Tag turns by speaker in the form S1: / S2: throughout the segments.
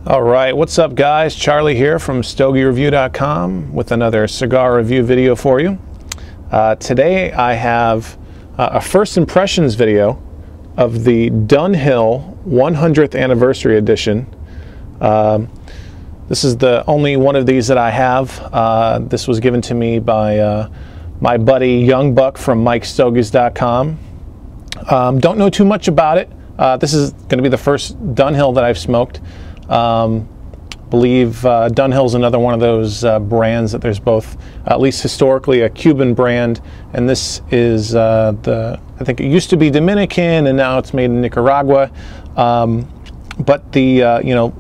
S1: All right, what's up guys? Charlie here from StogieReview.com with another cigar review video for you. Today I have a first impressions video of the Dunhill 100th Anniversary Edition. This is the only one of these that I have. This was given to me by my buddy Young Buck from MikeStogies.com. Don't know too much about it. This is going to be the first Dunhill that I've smoked. Believe Dunhill's another one of those brands that there's both, at least historically, a Cuban brand, and this is I think it used to be Dominican and now it's made in Nicaragua. But the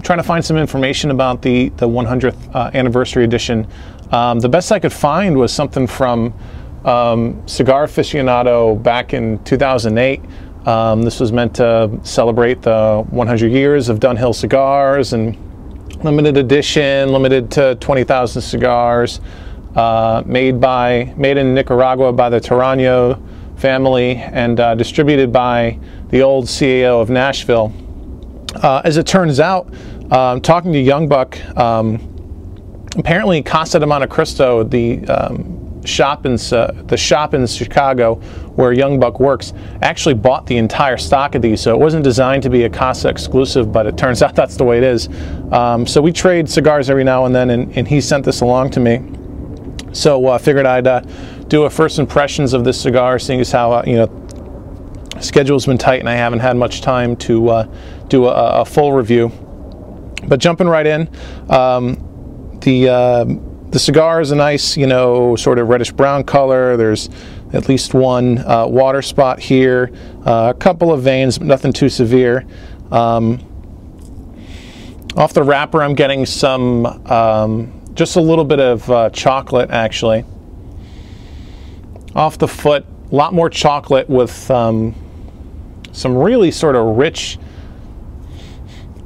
S1: trying to find some information about the 100th anniversary edition, the best I could find was something from Cigar Aficionado back in 2008. This was meant to celebrate the 100 years of Dunhill cigars, and limited edition, limited to 20,000 cigars, made in Nicaragua by the Tarano family and distributed by the old CAO of Nashville. As it turns out, talking to Young Buck, apparently Casa de Monte Cristo, the shop in Chicago where Young Buck works, actually bought the entire stock of these, so it wasn't designed to be a Casa exclusive, but it turns out that's the way it is. So we trade cigars every now and then, and he sent this along to me, so I figured I'd do a first impressions of this cigar, seeing as how schedule's been tight and I haven't had much time to do a full review. But jumping right in, the cigar is a nice, sort of reddish brown color. There's at least one water spot here, a couple of veins, but nothing too severe. Off the wrapper, I'm getting some, just a little bit of chocolate, actually. Off the foot, a lot more chocolate with some really sort of rich,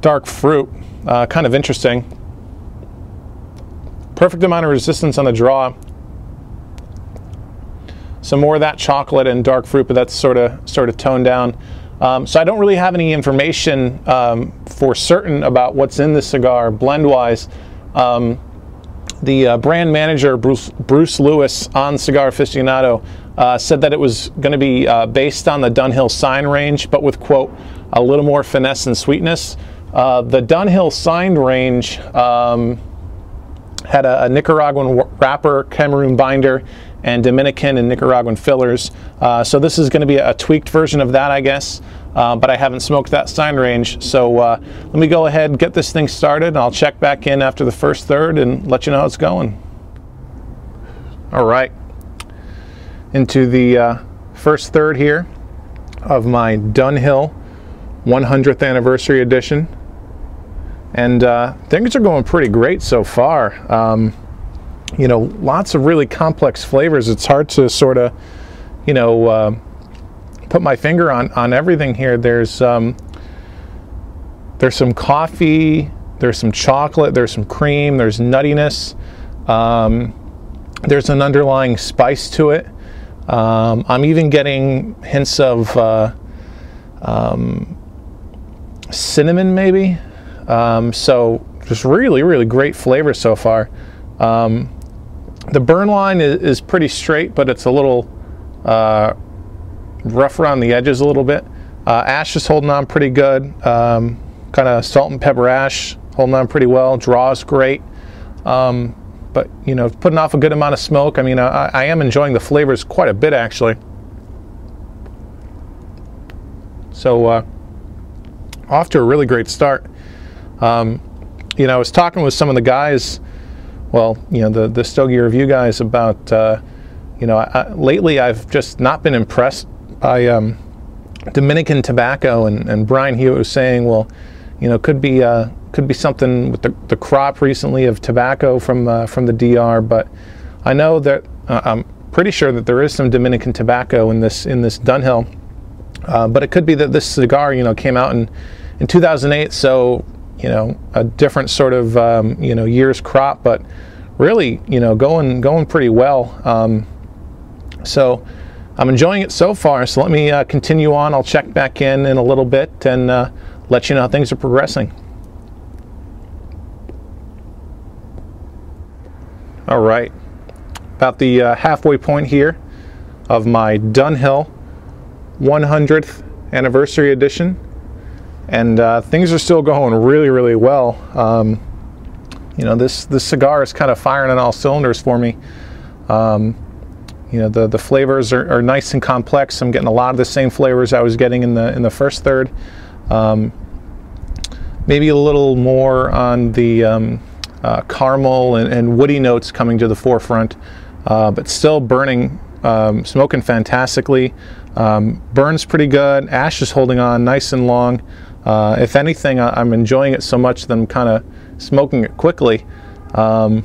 S1: dark fruit, kind of interesting. Perfect amount of resistance on the draw. Some more of that chocolate and dark fruit, but that's sort of toned down. So I don't really have any information for certain about what's in the cigar blend-wise. The brand manager, Bruce Lewis, on Cigar Aficionado, said that it was going to be based on the Dunhill sign range, but with, quote, a little more finesse and sweetness. The Dunhill sign range had a Nicaraguan wrapper, Cameroon binder, and Dominican and Nicaraguan fillers. So this is going to be a tweaked version of that, I guess, but I haven't smoked that sign range. So let me go ahead and get this thing started, and I'll check back in after the first third and let you know how it's going. All right, into the first third here of my Dunhill 100th Anniversary Edition. And things are going pretty great so far. Lots of really complex flavors. It's hard to sort of, put my finger on everything here. There's some coffee, there's some chocolate, there's some cream, there's nuttiness. There's an underlying spice to it. I'm even getting hints of cinnamon, maybe. So just really great flavor so far. The burn line is pretty straight, but it's a little rough around the edges a little bit. Ash is holding on pretty good. Kind of salt and pepper ash, holding on pretty well. Draw is great. But putting off a good amount of smoke. I mean, I am enjoying the flavors quite a bit, actually. So off to a really great start. I was talking with some of the guys, well, the Stogie Review guys about, lately I've just not been impressed by Dominican tobacco, and Brian Hewitt was saying, well, could be something with the crop recently of tobacco from the DR, but I know that I'm pretty sure that there is some Dominican tobacco in this Dunhill, but it could be that this cigar, came out in 2008, so a different sort of year's crop, but really going pretty well. So I'm enjoying it so far. So let me continue on. I'll check back in a little bit and let you know how things are progressing. All right, about the halfway point here of my Dunhill 100th anniversary edition, and things are still going really well. You know, this cigar is kind of firing on all cylinders for me. You know, the flavors are nice and complex. I'm getting a lot of the same flavors I was getting in the first third. Maybe a little more on the caramel and woody notes coming to the forefront, but still burning, smoking fantastically. Burns pretty good. Ash is holding on nice and long. If anything, I'm enjoying it so much that I'm kind of smoking it quickly. You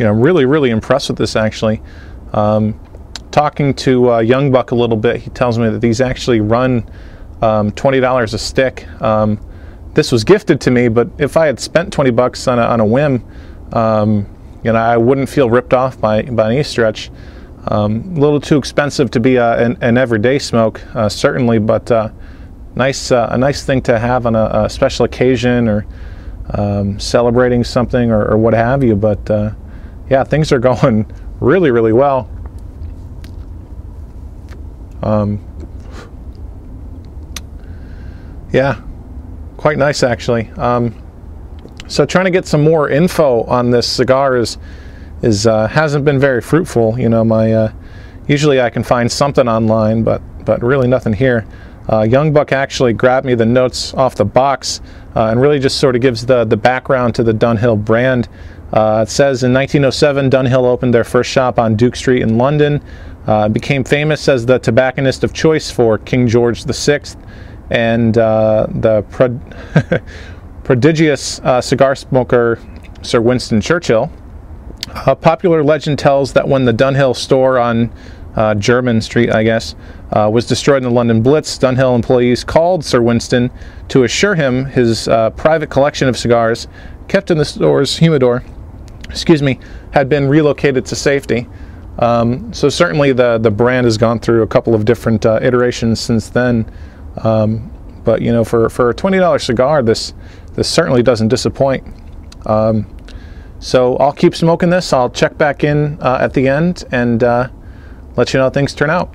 S1: know, I'm really impressed with this, actually. Talking to Young Buck a little bit, he tells me that these actually run $20 a stick. This was gifted to me, but if I had spent 20 bucks on a whim, you know, I wouldn't feel ripped off by any stretch. A little too expensive to be an everyday smoke, certainly, but a nice thing to have on a special occasion or celebrating something or what have you. But yeah, things are going really well. Yeah, quite nice, actually. So trying to get some more info on this cigar hasn't been very fruitful. You know, usually I can find something online, but really nothing here. Young Buck actually grabbed me the notes off the box and really just sort of gives the background to the Dunhill brand. It says in 1907, Dunhill opened their first shop on Duke Street in London. Became famous as the tobacconist of choice for King George VI and the prodigious cigar smoker Sir Winston Churchill. A popular legend tells that when the Dunhill store on Jermyn Street, I guess, was destroyed in the London Blitz, Dunhill employees called Sir Winston to assure him his private collection of cigars, kept in the store's humidor, had been relocated to safety. So certainly the brand has gone through a couple of different iterations since then. But you know, for a $20 cigar, this certainly doesn't disappoint. So I'll keep smoking this. I'll check back in at the end and let you know how things turn out.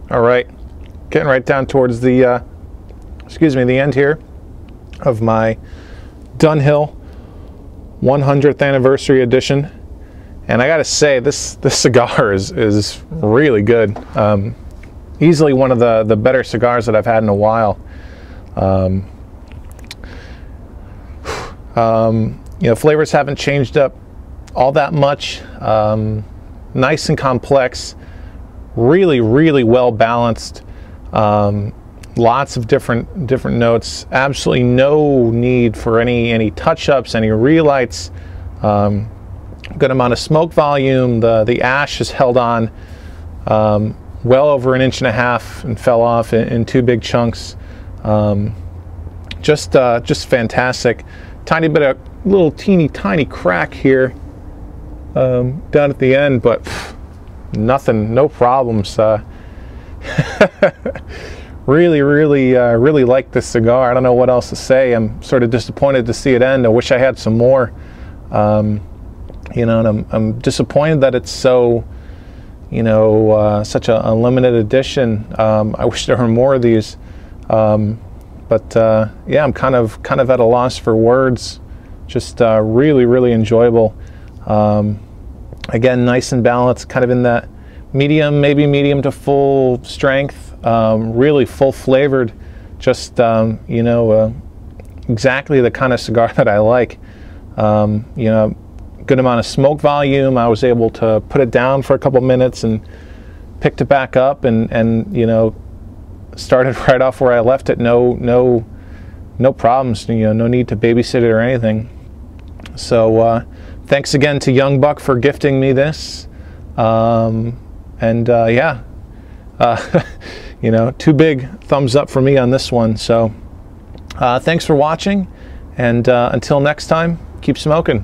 S1: All right, getting right down towards the the end here of my Dunhill 100th anniversary edition, and I gotta say, this cigar is really good. Easily one of the better cigars that I've had in a while. You know, flavors haven't changed up all that much. Nice and complex, really well balanced. Lots of different notes. Absolutely no need for any touch-ups, any relights. Good amount of smoke volume. The ash is held on well over 1.5 inches and fell off in 2 big chunks. Just fantastic. Tiny bit of little teeny tiny crack here down at the end, but nothing, no problems. Really like this cigar. I don't know what else to say. I'm sort of disappointed to see it end. I wish I had some more. You know, and I'm disappointed that it's so, you know, such a limited edition. I wish there were more of these. But yeah, I'm kind of at a loss for words. Just really enjoyable. Again, nice and balanced, kind of in that medium, maybe medium to full strength. Really full flavored. Just you know, exactly the kind of cigar that I like. You know, good amount of smoke volume. I was able to put it down for a couple minutes and picked it back up, and you know, started right off where I left it. No problems. You know, no need to babysit it or anything. So thanks again to Young Buck for gifting me this. Yeah, you know, 2 big thumbs up for me on this one. So thanks for watching, and until next time, keep smoking.